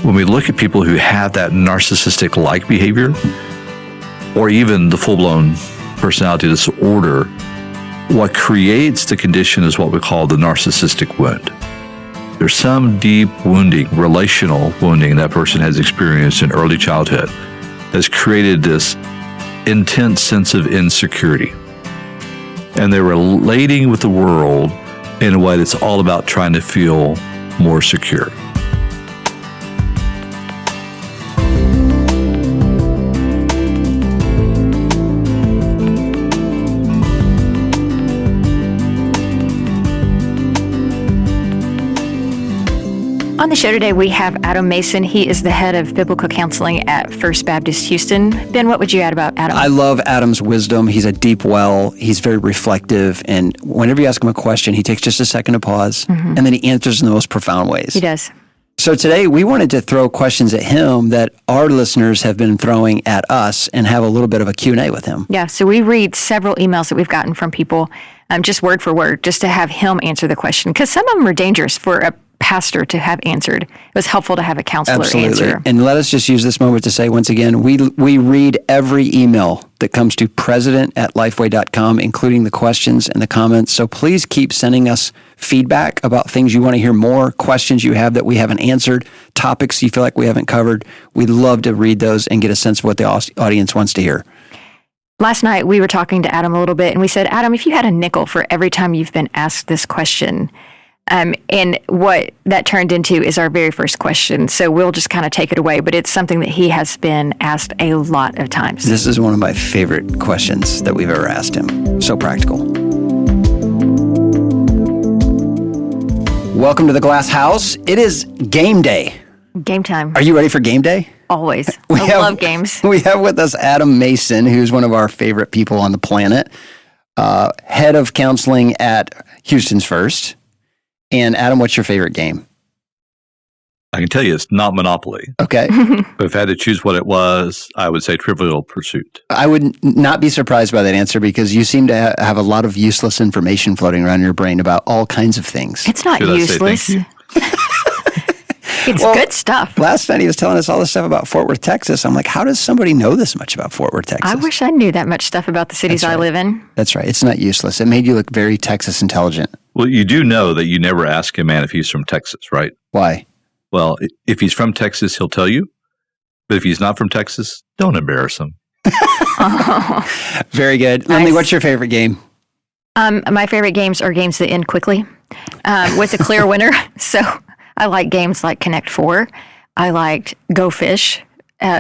when we look at people who have that narcissistic-like behavior, or even the full-blown personality disorder, what creates the condition is what we call the narcissistic wound. There's some deep wounding, relational wounding that person has experienced in early childhood that's created this intense sense of insecurity. And they're relating with the world in a way that's all about trying to feel more secure. On the show today, we have Adam Mason. He is the head of biblical counseling at First Baptist Houston. Ben, what would you add about Adam? I love Adam's wisdom. He's a deep well. He's very reflective. And whenever you ask him a question, he takes just a second to pause, and then he answers in the most profound ways. He does. So today, we wanted to throw questions at him that our listeners have been throwing at us and have a little bit of a Q&A with him. Yeah, so we read several emails that we've gotten from people, just word for word, just to have him answer the question. Because some of them are dangerous for a pastor to have answered. It was helpful to have a counselor answer. And let us just use this moment to say once again, we read every email that comes to president@lifeway.com, including the questions and the comments. So please keep sending us feedback about things you want to hear more, questions you have that we haven't answered, topics you feel like we haven't covered. We'd love to read those and get a sense of what the audience wants to hear. Last night, we were talking to Adam a little bit, and we said, Adam, if you had a nickel for every time you've been asked this question, and what that turned into is our very first question. So we'll just kind of take it away, but it's something that he has been asked a lot of times. This is one of my favorite questions that we've ever asked him. So practical. Welcome to the Glass House. It is game day. Game time. Are you ready for game day? Always. I love games. We have with us Adam Mason, who's one of our favorite people on the planet, head of counseling at Houston's First. And Adam, what's your favorite game? I can tell you it's not Monopoly. Okay. But if I had to choose what it was, I would say Trivial Pursuit. I would not be surprised by that answer because you seem to have a lot of useless information floating around your brain about all kinds of things. It's not useless. It's good stuff. Last night he was telling us all this stuff about Fort Worth, Texas. I'm like, how does somebody know this much about Fort Worth, Texas? I wish I knew that much stuff about the cities I live in. That's right. It's not useless. It made you look very Texas intelligent. Well, you do know that you never ask a man if he's from Texas, right? Why? Well, if he's from Texas, he'll tell you. But if he's not from Texas, don't embarrass him. Very good. Nice. Lindley, what's your favorite game? My favorite games are games that end quickly with a clear winner. So I like games like Connect Four. I liked Go Fish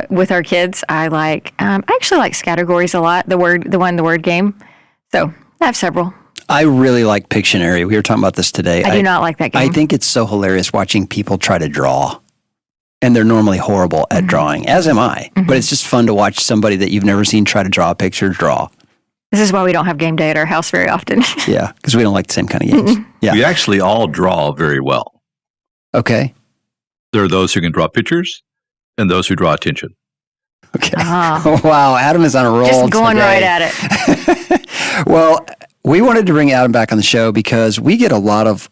with our kids. I actually like Scattergories a lot, the word game. So I have several. I really like Pictionary. We were talking about this today. I do not like that game. I think it's so hilarious watching people try to draw. And they're normally horrible at drawing, as am I. But it's just fun to watch somebody that you've never seen try to draw a picture draw. This is why we don't have game day at our house very often. Yeah, because we don't like the same kind of games. Yeah. We actually all draw very well. Okay. There are those who can draw pictures and those who draw attention. Okay. Wow, Adam is on a roll Just going today. right at it. Well, we wanted to bring Adam back on the show because we get a lot of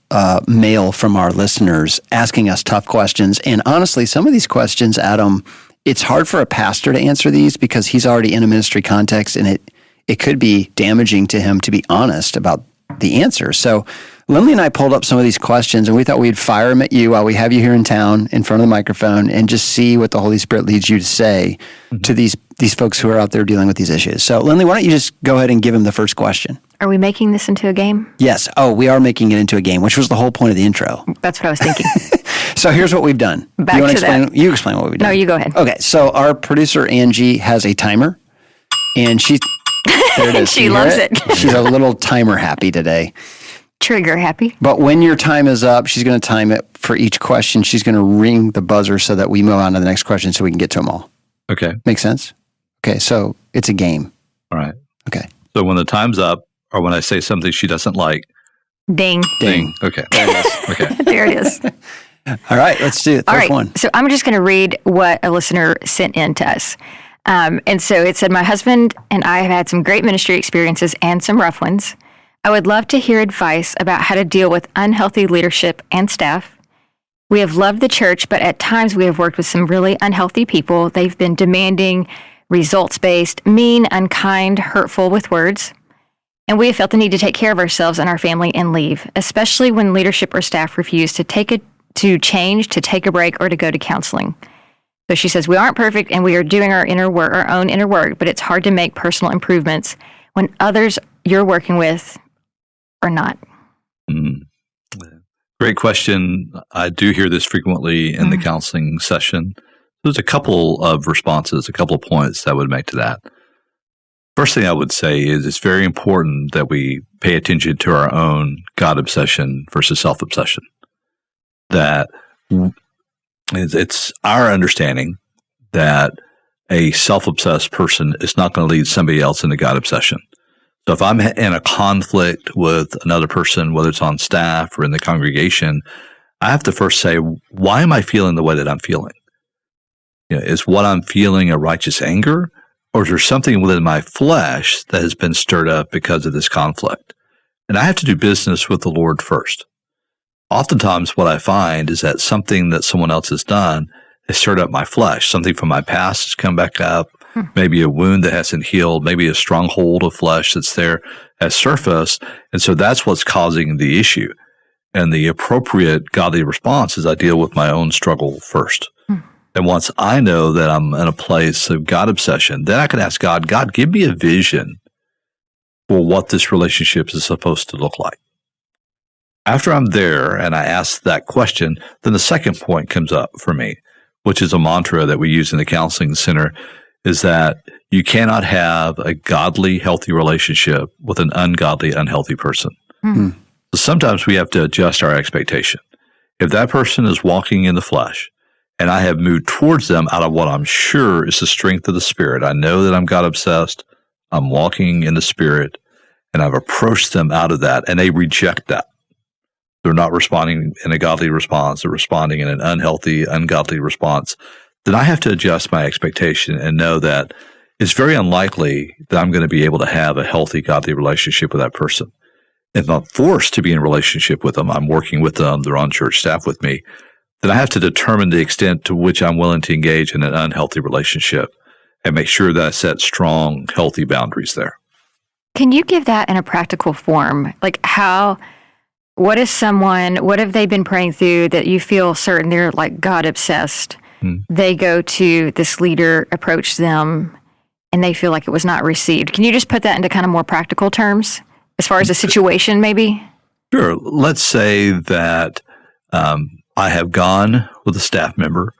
mail from our listeners asking us tough questions. And honestly, some of these questions, Adam, it's hard for a pastor to answer these because he's already in a ministry context and it could be damaging to him to be honest about the answer. So Lindley and I pulled up some of these questions and we thought we'd fire them at you while we have you here in town in front of the microphone and just see what the Holy Spirit leads you to say to these folks who are out there dealing with these issues. So Lindley, why don't you just go ahead and give him the first question? Are we making this into a game? Yes. Oh, we are making it into a game, which was the whole point of the intro. That's what I was thinking. So here's what we've done. Back you wanna to explain, that. You explain what we've done. No, you go ahead. Okay. So our producer, Angie, has a timer and there it is. She You hear loves it. She's a little timer happy today. Trigger happy. But when your time is up, she's going to time it for each question. She's going to ring the buzzer so that we move on to the next question so we can get to them all. Okay. Make sense? Okay. So it's a game. All right. Okay. So when the time's up or when I say something she doesn't like, Ding. ding. Okay. There it is. Okay. There it is. All right. Let's do it. All First right. one. So I'm just going to read what a listener sent in to us. And so it said, my husband and I have had some great ministry experiences and some rough ones. I would love to hear advice about how to deal with unhealthy leadership and staff. We have loved the church, but at times we have worked with some really unhealthy people. They've been demanding, results-based, mean, unkind, hurtful with words. And we have felt the need to take care of ourselves and our family and leave, especially when leadership or staff refuse to change, to take a break, or to go to counseling. So she says, we aren't perfect and we are doing our own inner work, but it's hard to make personal improvements when others you're working with are not. Great question. I do hear this frequently in the counseling session. There's a couple of responses, a couple of points that I would make to that. First thing I would say is it's very important that we pay attention to our own God obsession versus self-obsession. That it's our understanding that a self-obsessed person is not going to lead somebody else into God obsession. So if I'm in a conflict with another person, whether it's on staff or in the congregation, I have to first say, why am I feeling the way that I'm feeling? Is what I'm feeling a righteous anger, or is there something within my flesh that has been stirred up because of this conflict? And I have to do business with the Lord first. Oftentimes what I find is that something that someone else has done has stirred up my flesh. Something from my past has come back up. Maybe a wound that hasn't healed, maybe a stronghold of flesh that's there has surfaced. And so that's what's causing the issue. And the appropriate godly response is I deal with my own struggle first. And once I know that I'm in a place of God obsession, then I can ask God, give me a vision for what this relationship is supposed to look like. After I'm there and I ask that question, then the second point comes up for me, which is a mantra that we use in the counseling center, is that you cannot have a godly, healthy relationship with an ungodly, unhealthy person. So sometimes we have to adjust our expectation. If that person is walking in the flesh and I have moved towards them out of what I'm sure is the strength of the Spirit, I know that I'm God obsessed, I'm walking in the Spirit, and I've approached them out of that, and they reject that. They're not responding in a godly response, they're responding in an unhealthy, ungodly response. Then I have to adjust my expectation and know that it's very unlikely that I'm going to be able to have a healthy, godly relationship with that person. If I'm forced to be in a relationship with them, I'm working with them, they're on church staff with me, then I have to determine the extent to which I'm willing to engage in an unhealthy relationship and make sure that I set strong, healthy boundaries there. Can you give that in a practical form? Like what have they been praying through that you feel certain they're like God obsessed? They go to this leader, approach them, and they feel like it was not received. Can you just put that into kind of more practical terms as far as a situation maybe? Sure. Let's say that I have gone with a staff member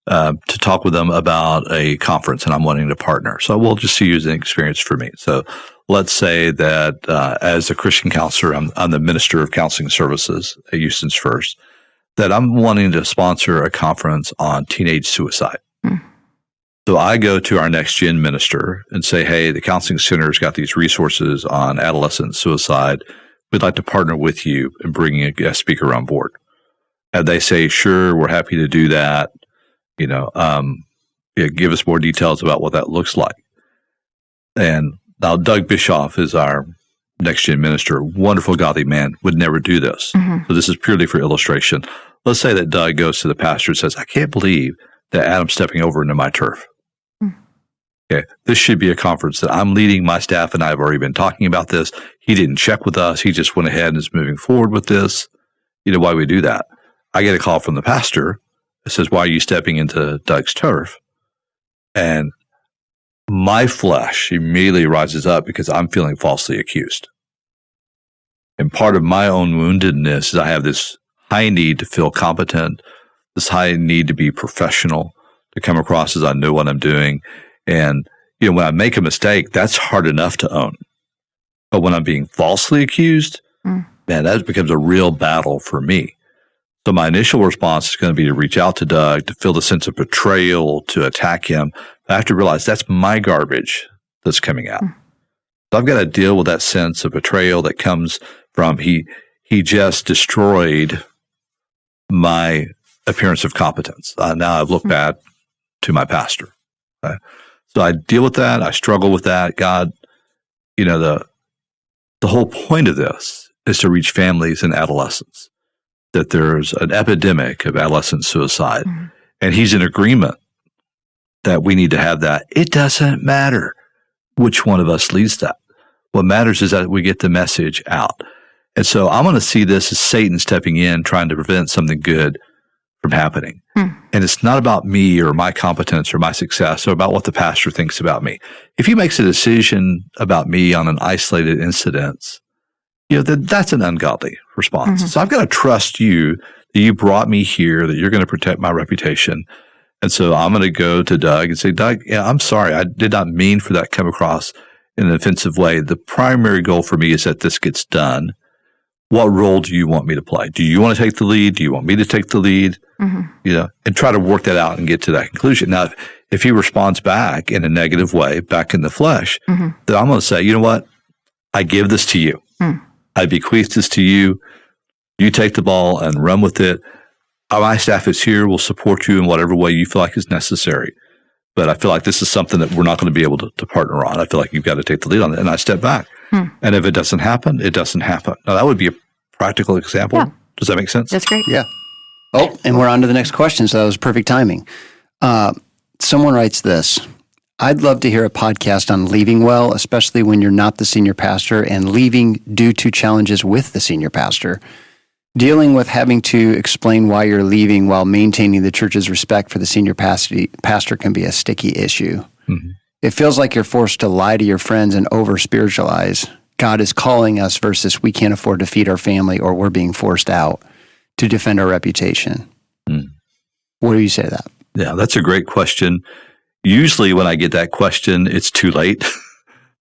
to talk with them about a conference and I'm wanting to partner. So we'll just use an experience for me. So let's say that as a Christian counselor, I'm the minister of counseling services at Houston's First, that I'm wanting to sponsor a conference on teenage suicide. So I go to our next gen minister and say, hey, the counseling center's got these resources on adolescent suicide. We'd like to partner with you in bringing a guest speaker on board. And they say, sure, we're happy to do that. Give us more details about what that looks like. And now Doug Bischoff is our next gen minister, wonderful godly man, would never do this. So this is purely for illustration. Let's say that Doug goes to the pastor and says, I can't believe that Adam's stepping over into my turf. Okay, this should be a conference that I'm leading. My staff and I have already been talking about this. He didn't check with us. He just went ahead and is moving forward with this. Why we do that? I get a call from the pastor that says, why are you stepping into Doug's turf? And my flesh immediately rises up because I'm feeling falsely accused. And part of my own woundedness is I have this high need to feel competent, this high need to be professional, to come across as I know what I'm doing. And, when I make a mistake, that's hard enough to own. But when I'm being falsely accused, man, that becomes a real battle for me. So my initial response is going to be to reach out to Doug, to feel the sense of betrayal, to attack him. But I have to realize that's my garbage that's coming out. So I've got to deal with that sense of betrayal that comes from he just destroyed my appearance of competence. Now I've looked bad to my pastor. Okay? So I deal with that. I struggle with that. God, the whole point of this is to reach families and adolescents. that there's an epidemic of adolescent suicide, and he's in agreement that we need to have that, it doesn't matter which one of us leads that. What matters is that we get the message out. And so I'm going to see this as Satan stepping in, trying to prevent something good from happening. And it's not about me or my competence or my success or about what the pastor thinks about me. If he makes a decision about me on an isolated incident, that's an ungodly response. So I've got to trust you that you brought me here, that you're going to protect my reputation. And so I'm going to go to Doug and say, Doug, I'm sorry. I did not mean for that to come across in an offensive way. The primary goal for me is that this gets done. What role do you want me to play? Do you want to take the lead? Do you want me to take the lead? And try to work that out and get to that conclusion. Now, if he responds back in a negative way, back in the flesh, then I'm going to say, you know what? I give this to you. I bequeath this to you. You take the ball and run with it. My staff is here. We'll support you in whatever way you feel like is necessary. But I feel like this is something that we're not going to be able to partner on. I feel like you've got to take the lead on it. And I step back. And if it doesn't happen, it doesn't happen. Now, that would be a practical example. Yeah. Does that make sense? That's great. Yeah. Oh, and we're on to the next question. So that was perfect timing. Someone writes this. I'd love to hear a podcast on leaving well, especially when you're not the senior pastor and leaving due to challenges with the senior pastor. Dealing with having to explain why you're leaving while maintaining the church's respect for the senior pastor can be a sticky issue. It feels like you're forced to lie to your friends and over-spiritualize. God is calling us versus we can't afford to feed our family or we're being forced out to defend our reputation. What do you say to that? Yeah, that's a great question. Usually when I get that question, it's too late.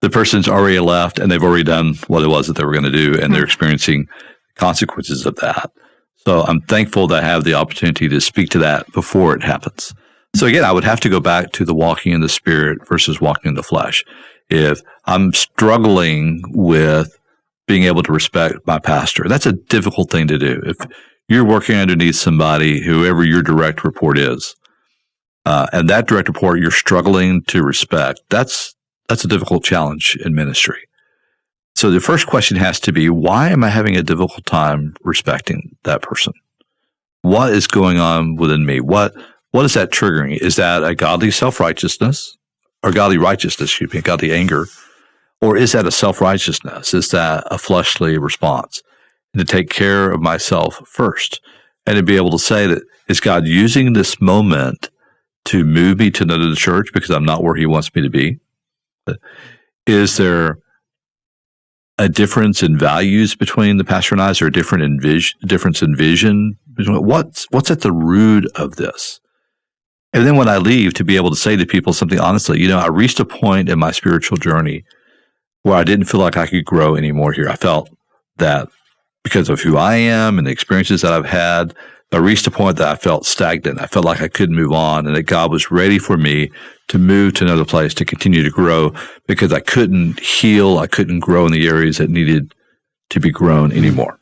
The person's already left and they've already done what it was that they were going to do, and they're experiencing consequences of that. So I'm thankful that I have the opportunity to speak to that before it happens. So again, I would have to go back to the walking in the Spirit versus walking in the flesh. If I'm struggling with being able to respect my pastor, that's a difficult thing to do. If you're working underneath somebody, whoever your direct report is, and that direct report you're struggling to respect, that's a difficult challenge in ministry. So the first question has to be, why am I having a difficult time respecting that person? What is going on within me? What is that triggering? Is that a godly self-righteousness or godly righteousness, godly anger? Or is that a self-righteousness? Is that a fleshly response? And to take care of myself first and to be able to say that, is God using this moment to move me to another church because I'm not where he wants me to be? Is there a difference in values between the pastor and I? Is there a difference in vision? What's at the root of this? And then when I leave, to be able to say to people something honestly, I reached a point in my spiritual journey where I didn't feel like I could grow anymore here. I felt that because of who I am and the experiences that I've had, I reached a point that I felt stagnant. I felt like I couldn't move on, and that God was ready for me to move to another place to continue to grow because I couldn't heal, I couldn't grow in the areas that needed to be grown anymore.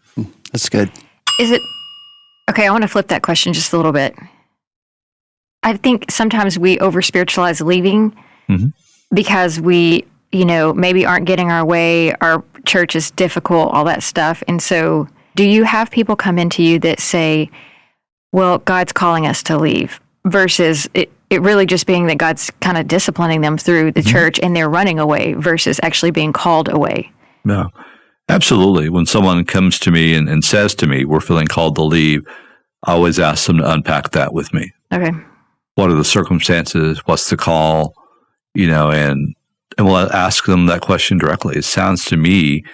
That's good. Okay, I want to flip that question just a little bit. I think sometimes we over-spiritualize leaving because we, maybe aren't getting our way, our church is difficult, all that stuff. And so do you have people come into you that say, well, God's calling us to leave, versus it really just being that God's kind of disciplining them through the church and they're running away versus actually being called away? No, absolutely. When someone comes to me and says to me, we're feeling called to leave, I always ask them to unpack that with me. Okay. What are the circumstances? What's the call? And we'll ask them that question directly. It sounds to me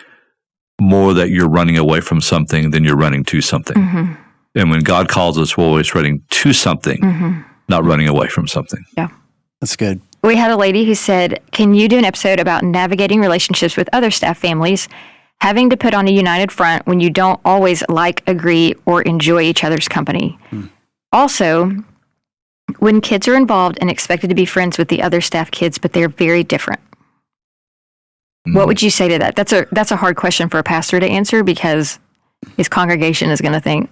more that you're running away from something than you're running to something. And when God calls us, we're always running to something, not running away from something. Yeah. That's good. We had a lady who said, can you do an episode about navigating relationships with other staff families, having to put on a united front when you don't always like, agree, or enjoy each other's company? Also, when kids are involved and expected to be friends with the other staff kids, but they're very different. What would you say to that? That's a hard question for a pastor to answer because his congregation is going to think,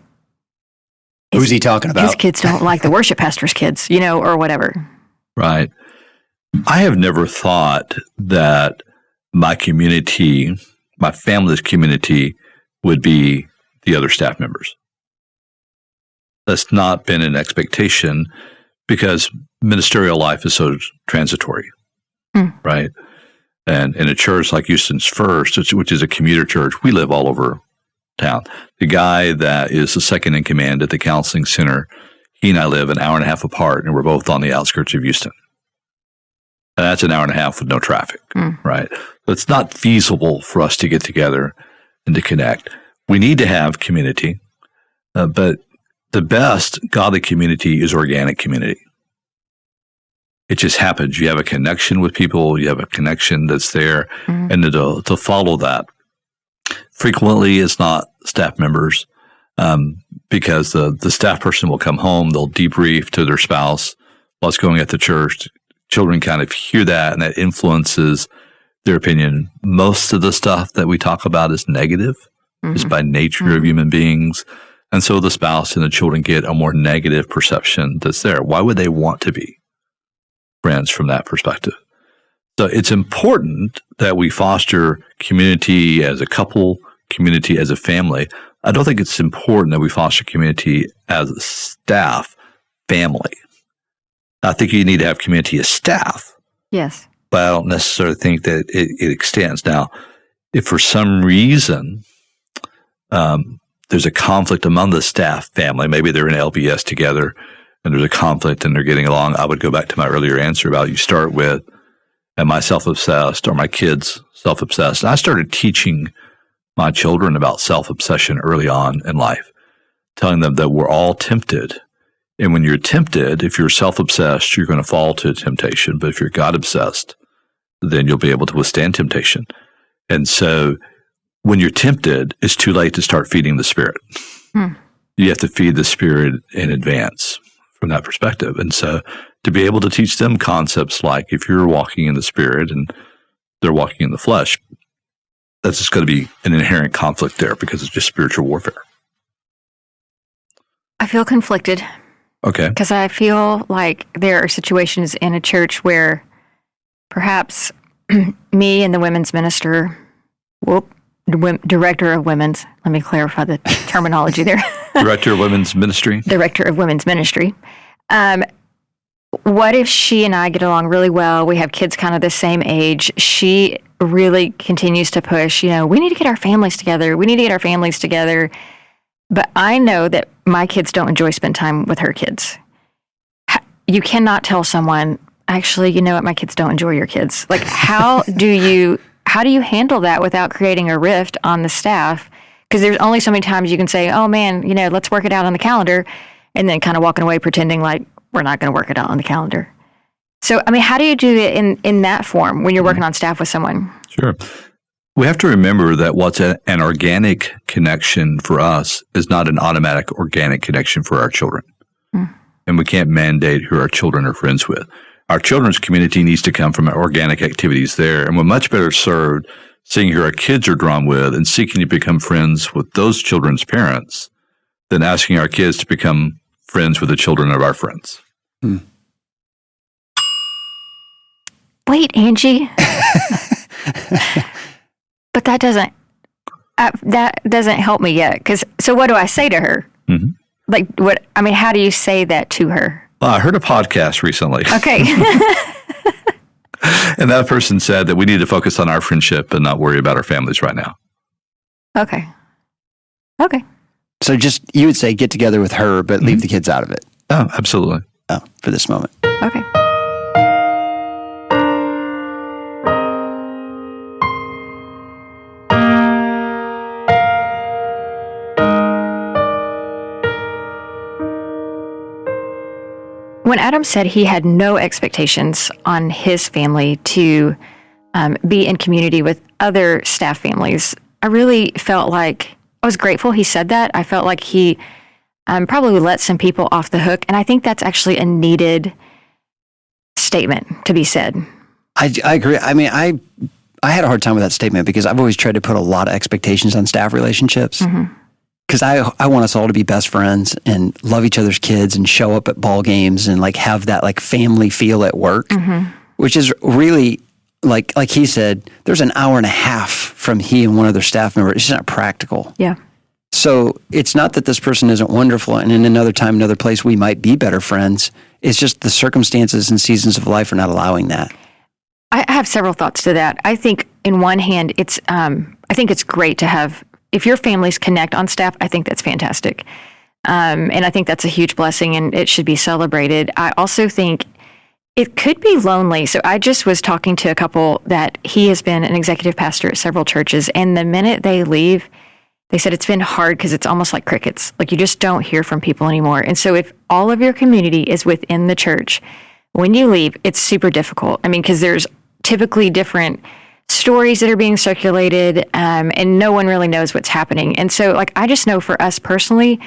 who's he talking about? His kids don't like the worship pastor's kids, or whatever. Right. I have never thought that my community, my family's community, would be the other staff members. That's not been an expectation because ministerial life is so transitory, right? And in a church like Houston's First, which is a commuter church, we live all over town. The guy that is the second in command at the counseling center, he and I live an hour and a half apart, and we're both on the outskirts of Houston. And that's an hour and a half with no traffic, right? So it's not feasible for us to get together and to connect. We need to have community, but the best godly community is organic community. It just happens. You have a connection with people. You have a connection that's there. And to follow that frequently is not staff members because the staff person will come home. They'll debrief to their spouse what's going at the church. Children kind of hear that, and that influences their opinion. Most of the stuff that we talk about is negative, just by nature of human beings. And so the spouse and the children get a more negative perception that's there. Why would they want to be friends from that perspective? So it's important that we foster community as a couple, community as a family. I don't think it's important that we foster community as a staff family. I think you need to have community as staff. Yes. But I don't necessarily think that it extends. Now, if for some reason there's a conflict among the staff family, maybe they're in LBS together and there's a conflict and they're getting along, I would go back to my earlier answer about you start with, am I self-obsessed or my kids self-obsessed? And I started teaching my children about self-obsession early on in life, telling them that we're all tempted. And when you're tempted, if you're self-obsessed, you're going to fall to temptation. But if you're God-obsessed, then you'll be able to withstand temptation. And so when you're tempted, it's too late to start feeding the Spirit. You have to feed the Spirit in advance from that perspective. And so to be able to teach them concepts like if you're walking in the Spirit and they're walking in the flesh, that's just going to be an inherent conflict there because it's just spiritual warfare. I feel conflicted. Okay. Because I feel like there are situations in a church where perhaps me and the women's minister, director of women's, let me clarify the terminology there. Director of women's ministry. Director of women's ministry. What if she and I get along really well? We have kids kind of the same age. She really continues to push, we need to get our families together. We need to get our families together. But I know that my kids don't enjoy spending time with her kids. You cannot tell someone, actually, you know what, my kids don't enjoy your kids. Like, how do you handle that without creating a rift on the staff? Because there's only so many times you can say, oh man, let's work it out on the calendar, and then kind of walking away pretending like we're not going to work it out on the calendar. So, how do you do it in that form when you're working on staff with someone? Sure. We have to remember that what's an organic connection for us is not an automatic organic connection for our children. And we can't mandate who our children are friends with. Our children's community needs to come from organic activities there. And we're much better served seeing who our kids are drawn with and seeking to become friends with those children's parents than asking our kids to become friends with the children of our friends. Wait, Angie. But that doesn't help me yet. So what do I say to her? Like what? How do you say that to her? Well, I heard a podcast recently. Okay. And that person said that we need to focus on our friendship and not worry about our families right now. Okay. So you would say get together with her, but leave the kids out of it. Oh, absolutely. Oh, for this moment. Okay. When Adam said he had no expectations on his family to be in community with other staff families, I really felt like I was grateful he said that. I felt like he probably let some people off the hook. And I think that's actually a needed statement to be said. I agree. I had a hard time with that statement because I've always tried to put a lot of expectations on staff relationships. Because I want us all to be best friends and love each other's kids and show up at ball games and have that family feel at work, which is really like he said, there's an hour and a half from he and one other staff member. It's just not practical. Yeah. So it's not that this person isn't wonderful, and in another time, another place, we might be better friends. It's just the circumstances and seasons of life are not allowing that. I have several thoughts to that. I think, in one hand, I think it's great to have, if your families connect on staff, I think that's fantastic. And I think that's a huge blessing, and it should be celebrated. I also think it could be lonely. So I just was talking to a couple that he has been an executive pastor at several churches, and the minute they leave, they said it's been hard because it's almost like crickets. Like you just don't hear from people anymore. And so if all of your community is within the church, when you leave, it's super difficult. I mean, because there's typically different stories that are being circulated, and no one really knows what's happening. And so, like, I just know for us personally,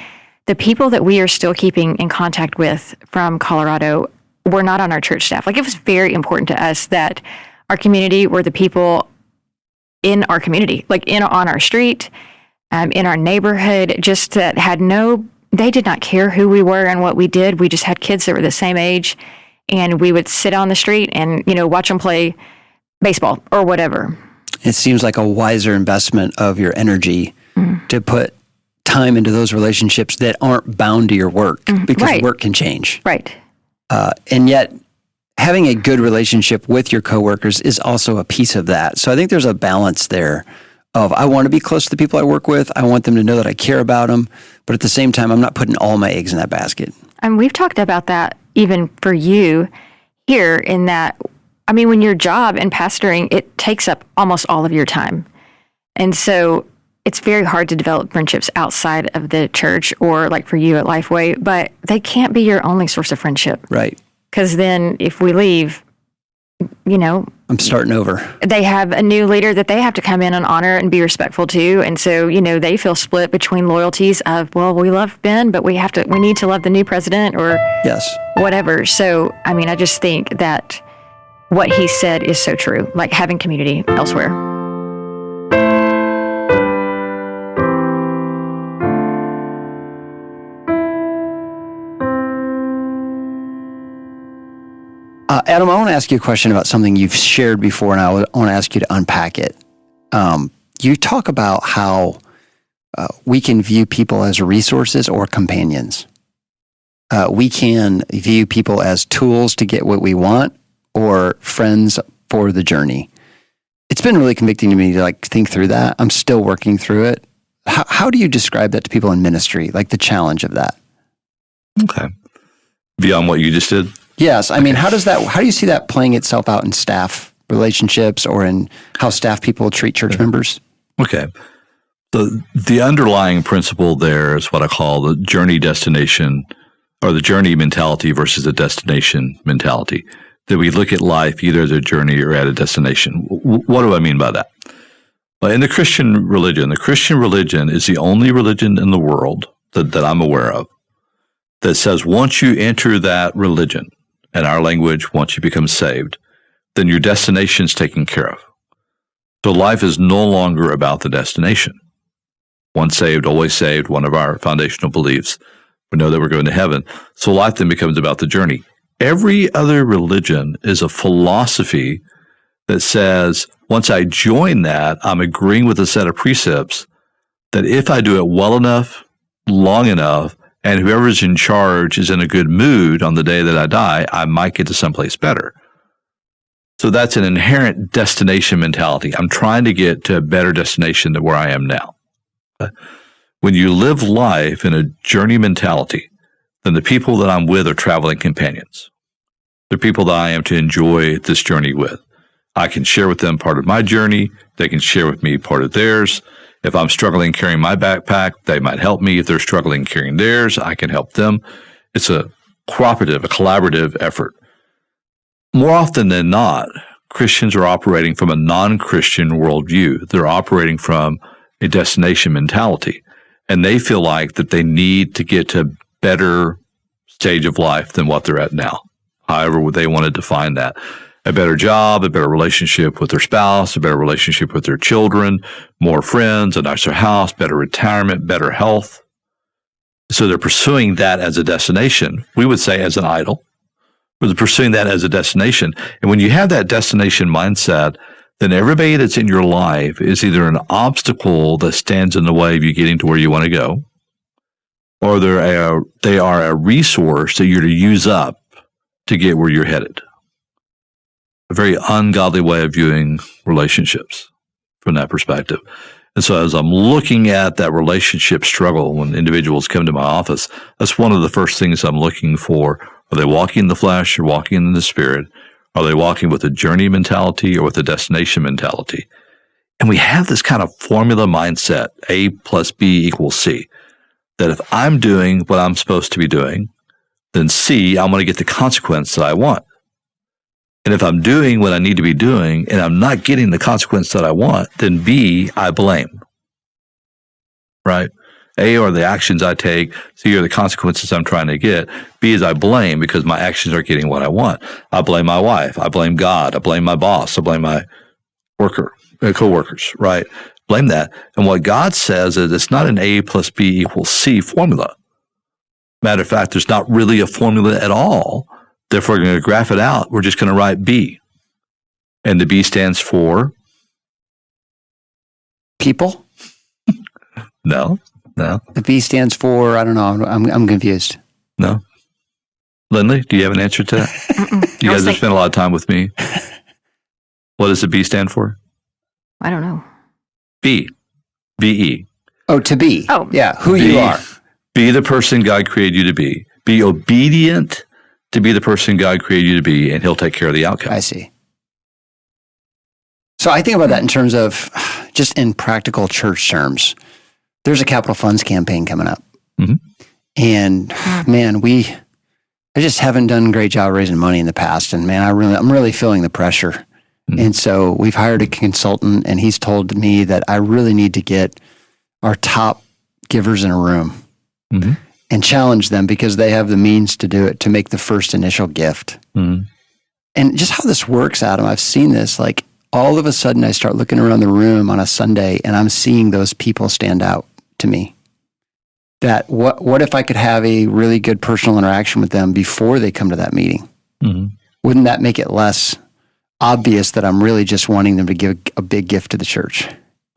the people that we are still keeping in contact with from Colorado were not on our church staff. Like, it was very important to us that our community were the people in our community, like on our street, in our neighborhood, just that they did not care who we were and what we did. We just had kids that were the same age, and we would sit on the street and, watch them play baseball or whatever. It seems like a wiser investment of your energy to put time into those relationships that aren't bound to your work, because work can change. Right. And yet, having a good relationship with your coworkers is also a piece of that. So I think there's a balance there of, I want to be close to the people I work with. I want them to know that I care about them. But at the same time, I'm not putting all my eggs in that basket. And we've talked about that even for you here, in that, I mean, when your job and pastoring, it takes up almost all of your time. And so it's very hard to develop friendships outside of the church, or like for you at Lifeway, but they can't be your only source of friendship. Right. Because then if we leave, I'm starting over. They have a new leader that they have to come in and honor and be respectful to. And so, they feel split between loyalties of, well, we love Ben, but we need to love the new president, or whatever. So, I mean, I just think that what he said is so true, like having community elsewhere. Adam, I want to ask you a question about something you've shared before, and I want to ask you to unpack it. You talk about how we can view people as resources or companions. We can view people as tools to get what we want, or friends for the journey. It's been really convicting to me to think through that. I'm still working through it. How do you describe that to people in ministry, like the challenge of that? Okay. Beyond what you just did? Yes. I mean, how do you see that playing itself out in staff relationships, or in how staff people treat church members? Okay. The underlying principle there is what I call the journey destination, or the journey mentality versus the destination mentality. That we look at life either as a journey or at a destination. What do I mean by that? Well, in the Christian religion is the only religion in the world that I'm aware of that says once you enter that religion, in our language, once you become saved, then your destination is taken care of. So life is no longer about the destination. Once saved, always saved, one of our foundational beliefs. We know that we're going to heaven. So life then becomes about the journey. Every other religion is a philosophy that says, once I join that, I'm agreeing with a set of precepts that if I do it well enough, long enough, and whoever's in charge is in a good mood on the day that I die, I might get to someplace better. So that's an inherent destination mentality. I'm trying to get to a better destination than where I am now. When you live life in a journey mentality, then the people that I'm with are traveling companions. They're people that I am to enjoy this journey with. I can share with them part of my journey. They can share with me part of theirs. If I'm struggling carrying my backpack, they might help me. If they're struggling carrying theirs, I can help them. It's a cooperative, a collaborative effort. More often than not, Christians are operating from a non-Christian worldview. They're operating from a destination mentality, and they feel like that they need to get to a better stage of life than what they're at now, however they want to define that. A better job, a better relationship with their spouse, a better relationship with their children, more friends, a nicer house, better retirement, better health. So they're pursuing that as a destination. We would say as an idol. But they're pursuing that as a destination. And when you have that destination mindset, then everybody that's in your life is either an obstacle that stands in the way of you getting to where you want to go, or they are a resource that you're to use up to get where you're headed. A very ungodly way of viewing relationships from that perspective. And so as I'm looking at that relationship struggle when individuals come to my office, that's one of the first things I'm looking for. Are they walking in the flesh or walking in the spirit? Are they walking with a journey mentality or with a destination mentality? And we have this kind of formula mindset, A plus B equals C, that if I'm doing what I'm supposed to be doing, then C, I'm going to get the consequence that I want. And if I'm doing what I need to be doing and I'm not getting the consequence that I want, then B, I blame. Right? A are the actions I take. C are the consequences I'm trying to get. B is I blame because my actions are getting what I want. I blame my wife. I blame God. I blame my boss. I blame my co-workers, right? Blame that. And what God says is it's not an A plus B equals C formula. Matter of fact, there's not really a formula at all. Therefore, we're going to graph it out. We're just going to write B. And the B stands for? People? No. The B stands for, I don't know, I'm confused. No. Lindley, do you have an answer to that? You guys have spent a lot of time with me. What does the B stand for? I don't know. B. B-E. Oh, to be. Oh. Yeah, who you are. Be the person God created you to be. Be obedient to be the person God created you to be, and he'll take care of the outcome. I see. So I think about that in terms of just in practical church terms. There's a capital funds campaign coming up. Mm-hmm. And man, I just haven't done a great job raising money in the past. And man, I'm really feeling the pressure. Mm-hmm. And so we've hired a consultant, and he's told me that I really need to get our top givers in a room mm-hmm. and challenge them because they have the means to do it, to make the first initial gift. Mm-hmm. And just how this works, Adam, I've seen this, like all of a sudden I start looking around the room on a Sunday and I'm seeing those people stand out to me. That what if I could have a really good personal interaction with them before they come to that meeting? Mm-hmm. Wouldn't that make it less obvious that I'm really just wanting them to give a big gift to the church?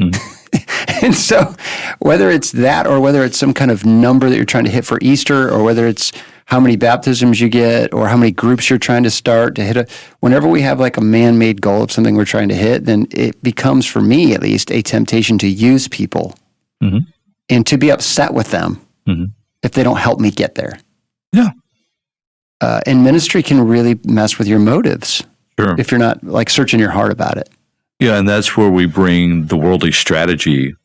Mm-hmm. And so whether it's that or whether it's some kind of number that you're trying to hit for Easter, or whether it's how many baptisms you get or how many groups you're trying to start to hit whenever we have like a man-made goal of something we're trying to hit, then it becomes, for me at least, a temptation to use people mm-hmm. and to be upset with them mm-hmm. if they don't help me get there. Yeah. And ministry can really mess with your motives. Sure. If you're not like searching your heart about it. Yeah, and that's where we bring the worldly strategy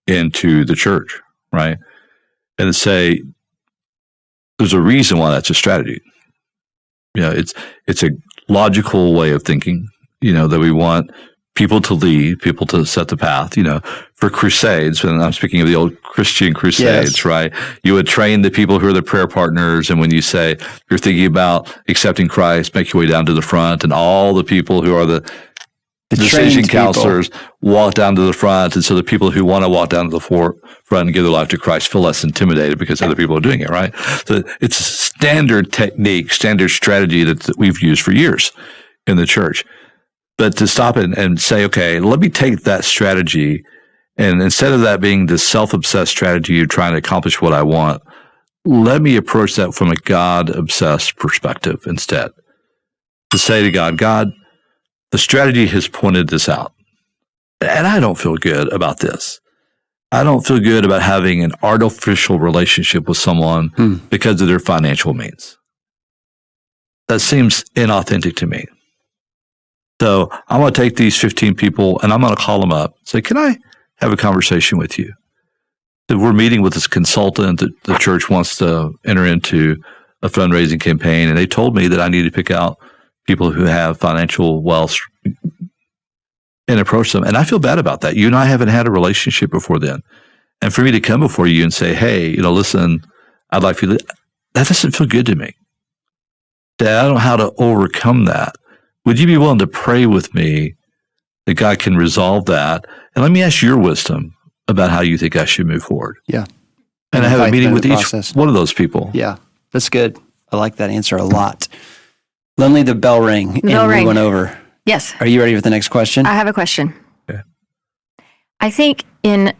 into the church, right? And say there's a reason why that's a strategy. You know, it's a logical way of thinking, you know, that we want people to lead, people to set the path, you know, for crusades. And I'm speaking of the old Christian crusades, yes. Right? You would train the people who are the prayer partners. And when you say you're thinking about accepting Christ, make your way down to the front, and all the people who are the decision counselors walk down to the front. And so the people who want to walk down to the front and give their life to Christ feel less intimidated because other people are doing it, right? So it's a standard technique, standard strategy that we've used for years in the church. But to stop it and say, okay, let me take that strategy, and instead of that being the self-obsessed strategy of trying to accomplish what I want, let me approach that from a God-obsessed perspective instead. To say to God, God, the strategy has pointed this out, and I don't feel good about this. I don't feel good about having an artificial relationship with someone because of their financial means. That seems inauthentic to me. So I'm going to take these 15 people and I'm going to call them up. Say, can I have a conversation with you? That we're meeting with this consultant that the church wants to enter into a fundraising campaign, and they told me that I need to pick out people who have financial wealth and approach them. And I feel bad about that. You and I haven't had a relationship before then. And for me to come before you and say, hey, you know, listen, I'd like you to, that doesn't feel good to me. Dad, I don't know how to overcome that. Would you be willing to pray with me that God can resolve that? And let me ask your wisdom about how you think I should move forward. Yeah. And I have a meeting with each one of those people. Yeah, that's good. I like that answer a lot. Lindley, the bell rang and we went over. Yes. Are you ready for the next question? I have a question. Okay. I think in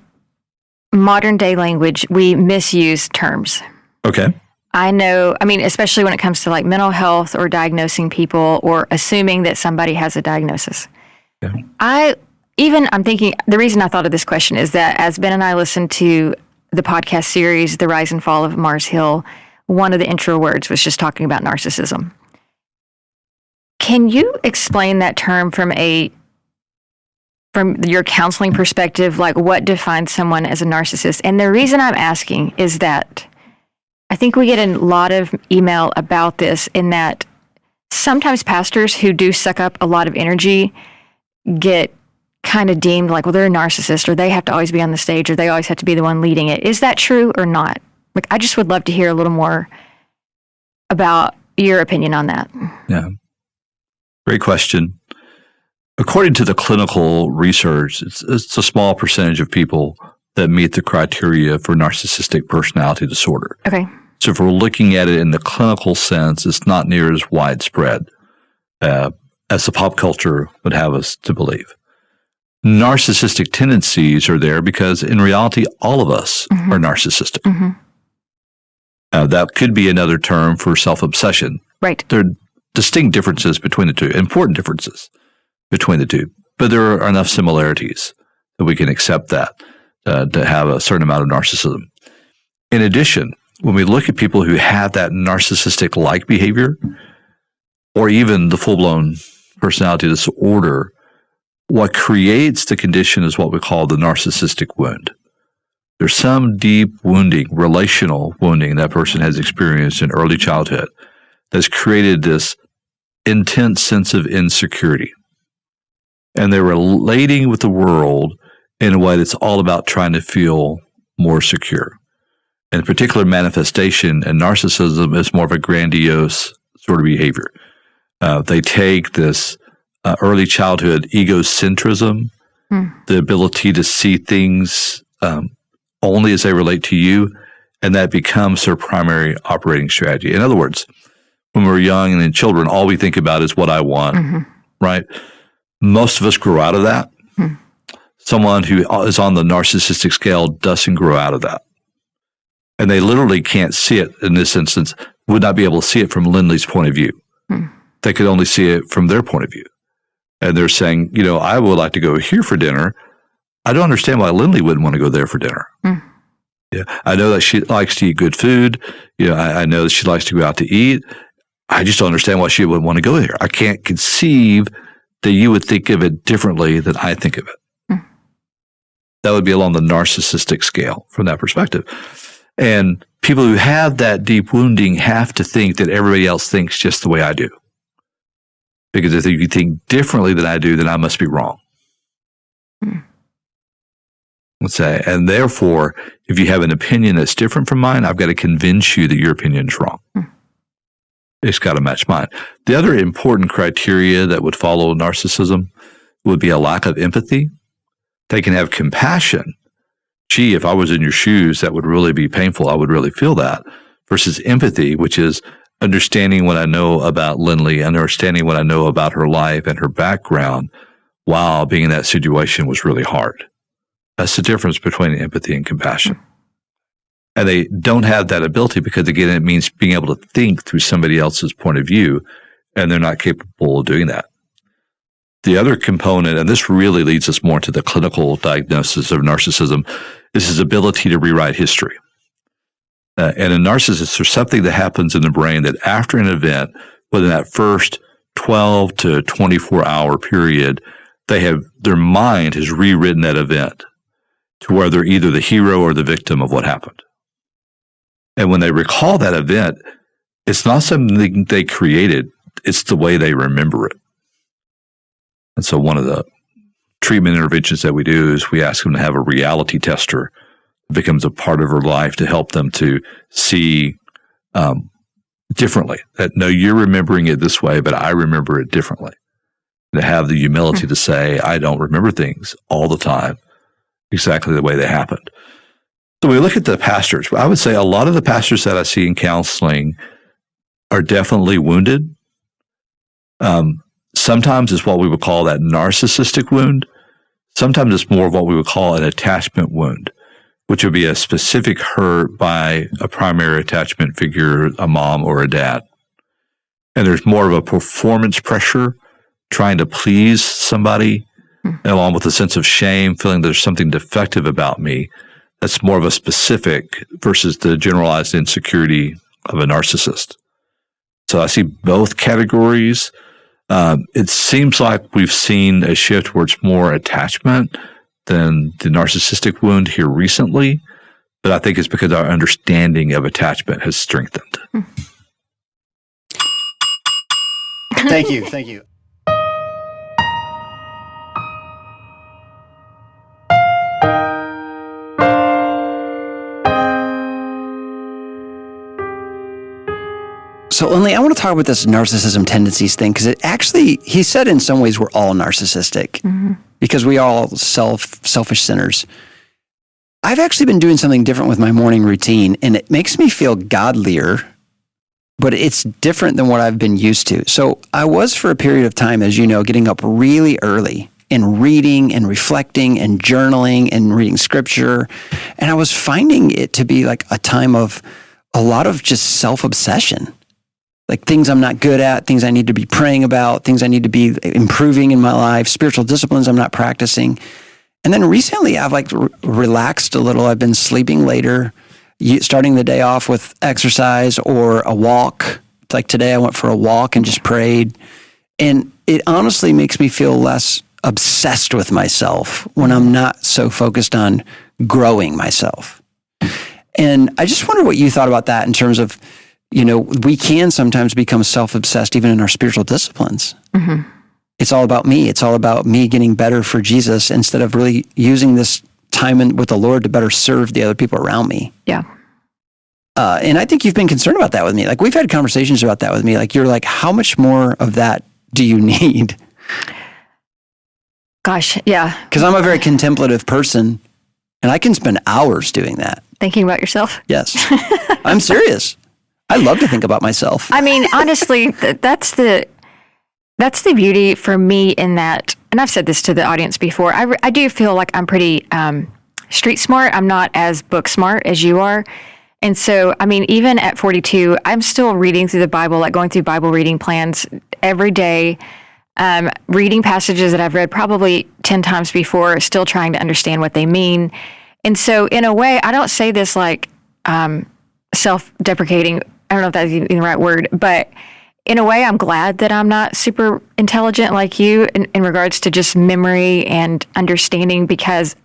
modern day language, we misuse terms. Okay. I know, especially when it comes to like mental health or diagnosing people or assuming that somebody has a diagnosis. Yeah. I'm thinking, the reason I thought of this question is that as Ben and I listened to the podcast series, The Rise and Fall of Mars Hill, one of the intro words was just talking about narcissism. Can you explain that term from your counseling perspective, like what defines someone as a narcissist? And the reason I'm asking is that I think we get a lot of email about this, in that sometimes pastors who do suck up a lot of energy get kind of deemed like, well, they're a narcissist, or they have to always be on the stage, or they always have to be the one leading it. Is that true or not? Like, I just would love to hear a little more about your opinion on that. Yeah. Great question. According to the clinical research, it's a small percentage of people that meet the criteria for narcissistic personality disorder. Okay. So if we're looking at it in the clinical sense, it's not near as widespread as the pop culture would have us to believe. Narcissistic tendencies are there because in reality, all of us are narcissistic. That could be another term for self-obsession. Right. There are distinct differences between the two, important differences between the two, but there are enough similarities that we can accept that to have a certain amount of narcissism. In addition, when we look at people who have that narcissistic-like behavior, or even the full-blown personality disorder, what creates the condition is what we call the narcissistic wound. There's some deep wounding, relational wounding that person has experienced in early childhood that's created this intense sense of insecurity. And they're relating with the world in a way that's all about trying to feel more secure. And a particular manifestation in narcissism is more of a grandiose sort of behavior. They take this early childhood egocentrism, the ability to see things only as they relate to you, and that becomes their primary operating strategy. In other words, when we're young and in children, all we think about is what I want, right? Most of us grow out of that. Someone who is on the narcissistic scale doesn't grow out of that. And they literally can't see it in this instance, would not be able to see it from Lindley's point of view. They could only see it from their point of view. And they're saying, I would like to go here for dinner. I don't understand why Lindley wouldn't want to go there for dinner. Yeah, I know that she likes to eat good food. I know that she likes to go out to eat. I just don't understand why she wouldn't want to go there. I can't conceive that you would think of it differently than I think of it. That would be along the narcissistic scale from that perspective. And people who have that deep wounding have to think that everybody else thinks just the way I do. Because if you think differently than I do, then I must be wrong. Let's say, and therefore, if you have an opinion that's different from mine, I've got to convince you that your opinion is wrong. It's got to match mine. The other important criteria that would follow narcissism would be a lack of empathy. They can have compassion. Gee, if I was in your shoes, that would really be painful. I would really feel that. Versus empathy, which is understanding what I know about Lindley, understanding what I know about her life and her background while being in that situation was really hard. That's the difference between empathy and compassion. And they don't have that ability because, again, it means being able to think through somebody else's point of view, and they're not capable of doing that. The other component, and this really leads us more to the clinical diagnosis of narcissism, is his ability to rewrite history. And in narcissists, there's something that happens in the brain that after an event, within that first 12 to 24-hour period, their mind has rewritten that event to where they're either the hero or the victim of what happened. And when they recall that event, it's not something they created, it's the way they remember it. And so one of the treatment interventions that we do is we ask them to have a reality tester that becomes a part of their life to help them to see differently. That, no, you're remembering it this way, but I remember it differently. To have the humility to say, I don't remember things all the time exactly the way they happened. So we look at the pastors. I would say a lot of the pastors that I see some are definitely wounded. Some Sometimes it's what we would call that narcissistic wound. Sometimes it's more of what we would call an attachment wound, which would be a specific hurt by a primary attachment figure, a mom or a dad. And there's more of a performance pressure, trying to please somebody, along with a sense of shame, feeling there's something defective about me. That's more of a specific versus the generalized insecurity of a narcissist. So I see both categories. It seems like we've seen a shift towards more attachment than the narcissistic wound here recently, but I think it's because our understanding of attachment has strengthened. Thank you. Thank you. So, Lindley, I want to talk about this narcissism tendencies thing because it actually, he said in some ways we're all narcissistic because we are all selfish sinners. I've actually been doing something different with my morning routine, and it makes me feel godlier, but it's different than what I've been used to. So I was for a period of time, as you know, getting up really early and reading and reflecting and journaling and reading scripture. And I was finding it to be like a time of a lot of just self-obsession. Like things I'm not good at, things I need to be praying about, things I need to be improving in my life, spiritual disciplines I'm not practicing. And then recently I've like relaxed a little. I've been sleeping later, starting the day off with exercise or a walk. Like today I went for a walk and just prayed. And it honestly makes me feel less obsessed with myself when I'm not so focused on growing myself. And I just wonder what you thought about that in terms of, you know, we can sometimes become self-obsessed even in our spiritual disciplines. It's all about me. It's all about me getting better for Jesus instead of really using this time with the Lord to better serve the other people around me. Yeah. And I think you've been concerned about that with me. Like we've had conversations about that with me. Like you're like, how much more of that do you need? Gosh, yeah. Because I'm a very contemplative person and I can spend hours doing that. Thinking about yourself? Yes. I'm serious. I love to think about myself. I mean, honestly, that's the beauty for me in that, and I've said this to the audience before, I do feel like I'm pretty street smart. I'm not as book smart as you are. And so, I mean, even at 42, I'm still reading through the Bible, like going through Bible reading plans every day, reading passages that I've read probably 10 times before, still trying to understand what they mean. And so, in a way, I don't say this like self-deprecating. I don't know if that's even the right word, but in a way, I'm glad that I'm not super intelligent like you in regards to just memory and understanding, because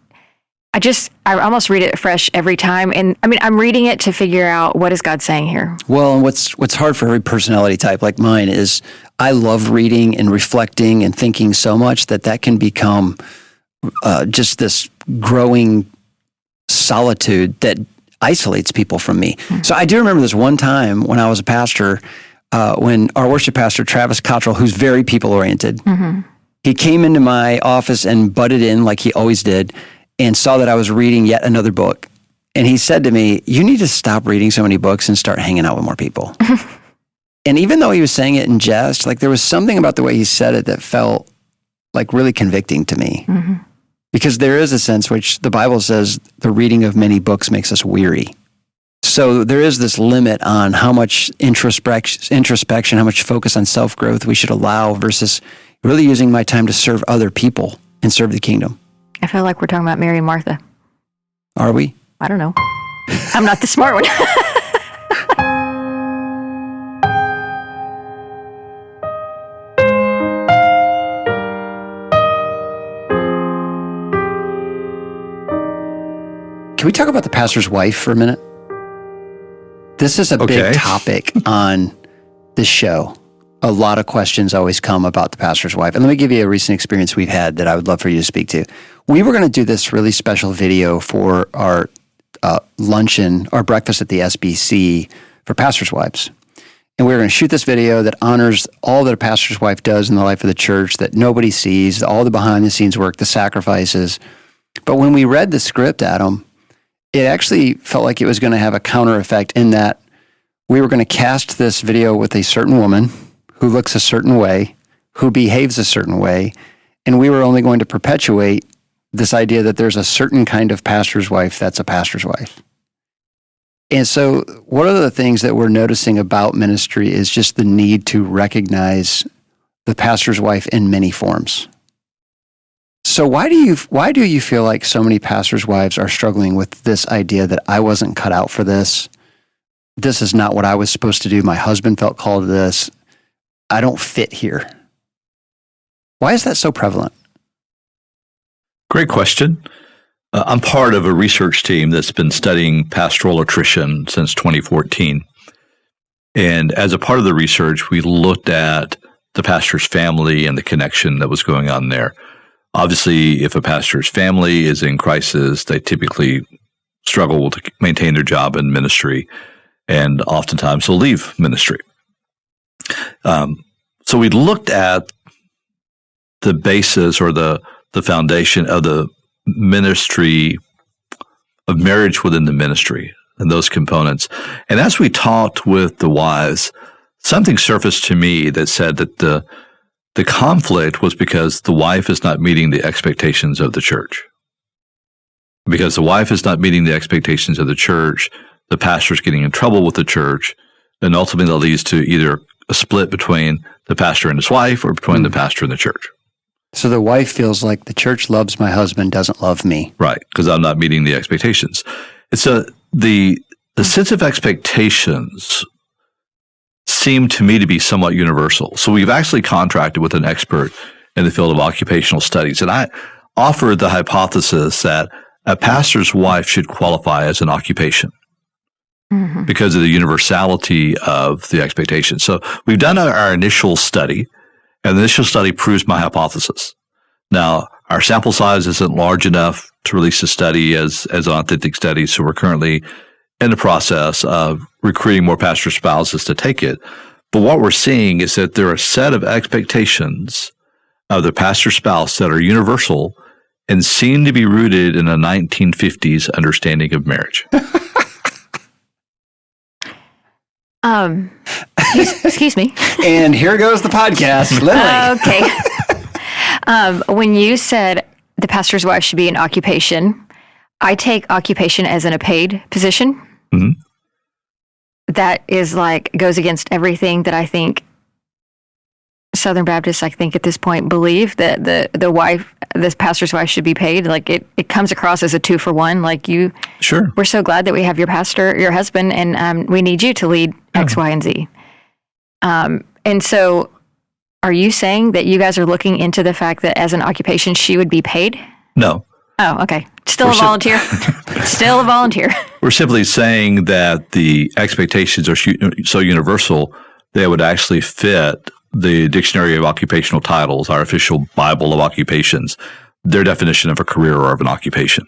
I almost read it fresh every time. And I mean, I'm reading it to figure out what is God saying here. Well, and what's hard for every personality type like mine is I love reading and reflecting and thinking so much that can become just this growing solitude that isolates people from me. So I do remember this one time when I was a pastor, when our worship pastor, Travis Cottrell, who's very people-oriented, he came into my office and butted in like he always did and saw that I was reading yet another book. And he said to me, you need to stop reading so many books and start hanging out with more people. And even though he was saying it in jest, like there was something about the way he said it that felt like really convicting to me. Because there is a sense which the Bible says the reading of many books makes us weary. So there is this limit on how much introspection, how much focus on self-growth we should allow versus really using my time to serve other people and serve the kingdom. I feel like we're talking about Mary and Martha. Are we? I don't know. I'm not the smart one. Can we talk about the pastor's wife for a minute? This is a big topic on this show. A lot of questions always come about the pastor's wife. And let me give you a recent experience we've had that I would love for you to speak to. We were going to do this really special video for our luncheon, our breakfast at the SBC for pastors' wives. And we were going to shoot this video that honors all that a pastor's wife does in the life of the church that nobody sees, all the behind-the-scenes work, the sacrifices. But when we read the script, Adam, it actually felt like it was going to have a counter effect in that we were going to cast this video with a certain woman who looks a certain way, who behaves a certain way, and we were only going to perpetuate this idea that there's a certain kind of pastor's wife that's a pastor's wife. And so one of the things that we're noticing about ministry is just the need to recognize the pastor's wife in many forms. So why do you feel like so many pastors' wives are struggling with this idea that I wasn't cut out for this? This is not what I was supposed to do. My husband felt called to this. I don't fit here. Why is that so prevalent? Great question. I'm part of a research team that's been studying pastoral attrition since 2014. And as a part of the research, we looked at the pastor's family and the connection that was going on there. Obviously, if a pastor's family is in crisis, they typically struggle to maintain their job in ministry, and oftentimes they'll leave ministry. So we looked at the basis or the foundation of the ministry, of marriage within the ministry and those components. And as we talked with the wives, something surfaced to me that said that the conflict was because the wife is not meeting the expectations of the church. Because the wife is not meeting the expectations of the church, the pastor's getting in trouble with the church, and ultimately that leads to either a split between the pastor and his wife or between the pastor and the church. So the wife feels like the church loves my husband, doesn't love me. Right, because I'm not meeting the expectations. And so the sense of expectations seem to me to be somewhat universal. So we've actually contracted with an expert in the field of occupational studies. And I offered the hypothesis that a pastor's wife should qualify as an occupation because of the universality of the expectation. So we've done our initial study, and the initial study proves my hypothesis. Now, our sample size isn't large enough to release a study as an authentic study, so we're currently in the process of recruiting more pastor spouses to take it. But what we're seeing is that there are a set of expectations of the pastor spouse that are universal and seem to be rooted in a 1950s understanding of marriage. Excuse me. And here goes the podcast. Lily. Okay. When you said the pastor's wife should be an occupation, I take occupation as in a paid position. Mm-hmm. That is goes against everything that I think Southern Baptists, I think at this point, believe that this pastor's wife should be paid. It comes across as a 2-for-1. Sure. We're so glad that we have your husband, and we need you to lead X, Y, and Z. And so are you saying that you guys are looking into the fact that as an occupation, she would be paid? No. Oh, okay. Still a volunteer. Still a volunteer. We're simply saying that the expectations are so universal, they would actually fit the Dictionary of Occupational Titles, our official Bible of occupations, their definition of a career or of an occupation.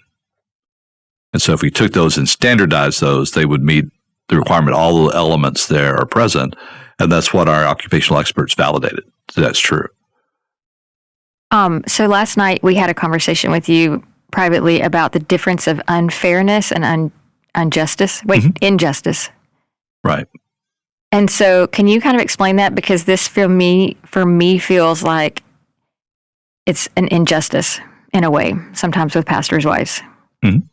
And so if we took those and standardized those, they would meet the requirement. All the elements there are present, and that's what our occupational experts validated. So that's true. So last night we had a conversation with you privately about the difference of unfairness and injustice. Injustice. Right. And so can you kind of explain that? Because this for me feels like it's an injustice in a way, sometimes with pastors' wives. Mm-hmm.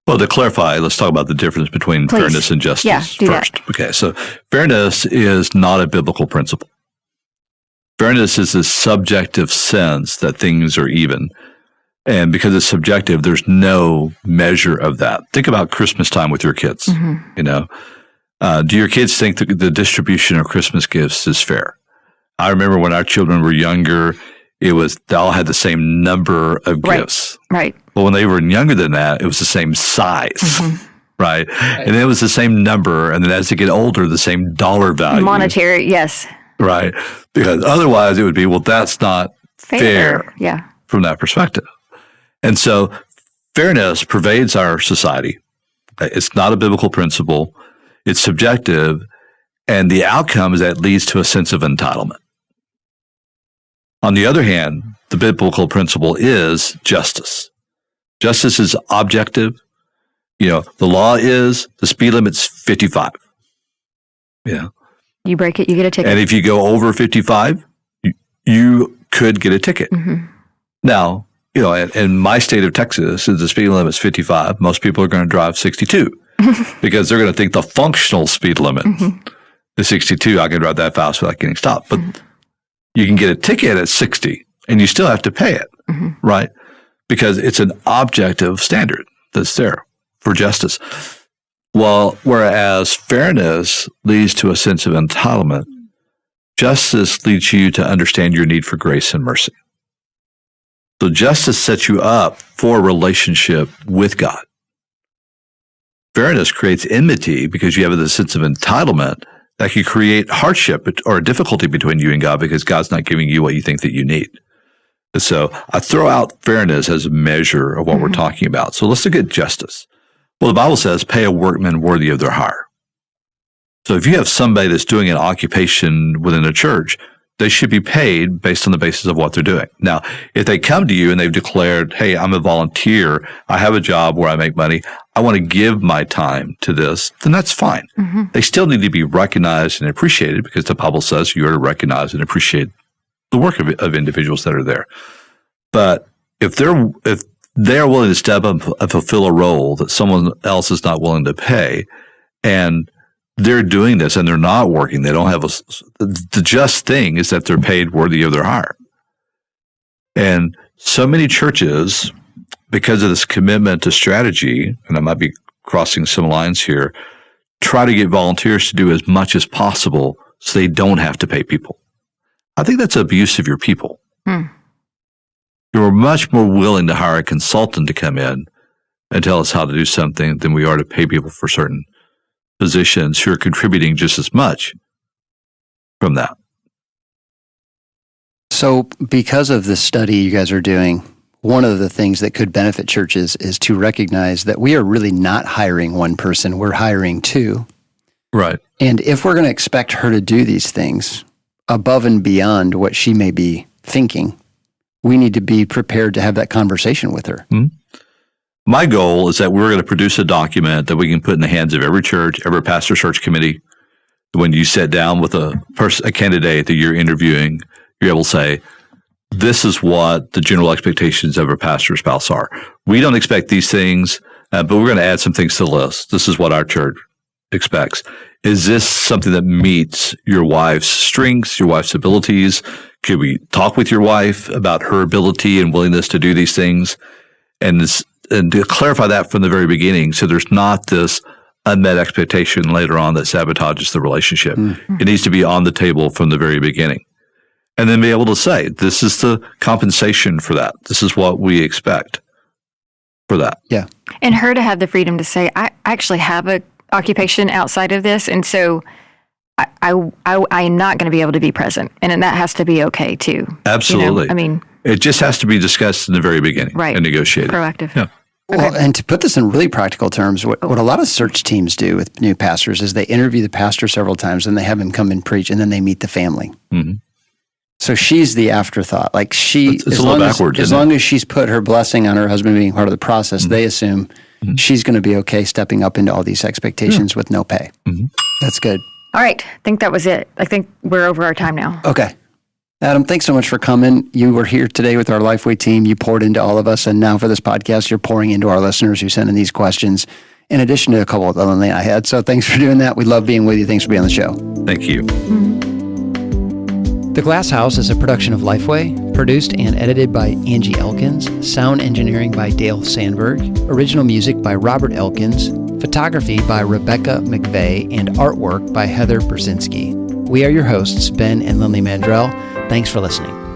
Well, to clarify, let's talk about the difference between fairness and justice first. That. Okay, so fairness is not a biblical principle. Fairness is a subjective sense that things are even. And because it's subjective, there's no measure of that. Think about Christmas time with your kids. Mm-hmm. Do your kids think that the distribution of Christmas gifts is fair? I remember when our children were younger, they all had the same number of gifts. Right. But when they were younger than that, it was the same size. Right? And it was the same number. And then as they get older, the same dollar value. Monetary, yes. Right. Because otherwise it would be, well, that's not fair. Yeah. From that perspective. And so fairness pervades our society. It's not a biblical principle. It's subjective. And the outcome is that it leads to a sense of entitlement. On the other hand, the biblical principle is justice. Justice is objective. The law is the speed limit's 55. Yeah. You break it, you get a ticket. And if you go over 55, you could get a ticket. Now, in my state of Texas, the speed limit is 55. Most people are going to drive 62 because they're going to think the functional speed limit is 62. I can drive that fast without getting stopped. But you can get a ticket at 60 and you still have to pay it, right? Because it's an objective standard that's there for justice. Well, whereas fairness leads to a sense of entitlement, justice leads you to understand your need for grace and mercy. So justice sets you up for a relationship with God. Fairness creates enmity because you have this sense of entitlement that can create hardship or difficulty between you and God because God's not giving you what you think that you need. And so I throw out fairness as a measure of what we're talking about. So let's look at justice. Well, the Bible says, pay a workman worthy of their hire. So if you have somebody that's doing an occupation within a church, they should be paid based on the basis of what they're doing. Now, if they come to you and they've declared, hey, I'm a volunteer, I have a job where I make money, I want to give my time to this, then that's fine. They still need to be recognized and appreciated because the Bible says you are to recognize and appreciate the work of individuals that are there. But if they're willing to step up and fulfill a role that someone else is not willing to pay, and they're doing this and they're not working, they don't have the just thing is that they're paid worthy of their hire. And so many churches, because of this commitment to strategy, and I might be crossing some lines here, try to get volunteers to do as much as possible so they don't have to pay people. I think that's abuse of your people. You're much more willing to hire a consultant to come in and tell us how to do something than we are to pay people for certain positions who are contributing just as much from that. So because of this study you guys are doing, one of the things that could benefit churches is to recognize that we are really not hiring one person, we're hiring two. Right. And if we're going to expect her to do these things above and beyond what she may be thinking, we need to be prepared to have that conversation with her. My goal is that we're going to produce a document that we can put in the hands of every church, every pastor search committee. When you sit down with a candidate that you're interviewing, you're able to say, this is what the general expectations of a pastor spouse are. We don't expect these things, but we're going to add some things to the list. This is what our church expects. Is this something that meets your wife's strengths, your wife's abilities? Could we talk with your wife about her ability and willingness to do these things? And to clarify that from the very beginning, so there's not this unmet expectation later on that sabotages the relationship. It needs to be on the table from the very beginning. And then be able to say, this is the compensation for that. This is what we expect for that. Yeah. And her to have the freedom to say, I actually have a occupation outside of this, and so I'm not going to be able to be present, and that has to be okay too. Absolutely. I mean, it just has to be discussed in the very beginning, right? And negotiated. Proactive. Yeah. Well, and to put this in really practical terms, what a lot of search teams do with new pastors is they interview the pastor several times, and they have him come and preach, and then they meet the family. So she's the afterthought. Like it's a little backwards. As long as she's put her blessing on her husband being part of the process, they assume she's going to be okay stepping up into all these expectations with no pay. That's good. All right. I think that was it. I think we're over our time now. Okay. Adam, thanks so much for coming. You were here today with our Lifeway team. You poured into all of us. And now for this podcast, you're pouring into our listeners who sent in these questions, in addition to a couple of them that I had. So thanks for doing that. We love being with you. Thanks for being on the show. Thank you. The Glass House is a production of Lifeway, produced and edited by Angie Elkins, sound engineering by Dale Sandberg, original music by Robert Elkins, photography by Rebecca McVeigh, and artwork by Heather Brzezinski. We are your hosts, Ben and Lindley Mandrell. Thanks for listening.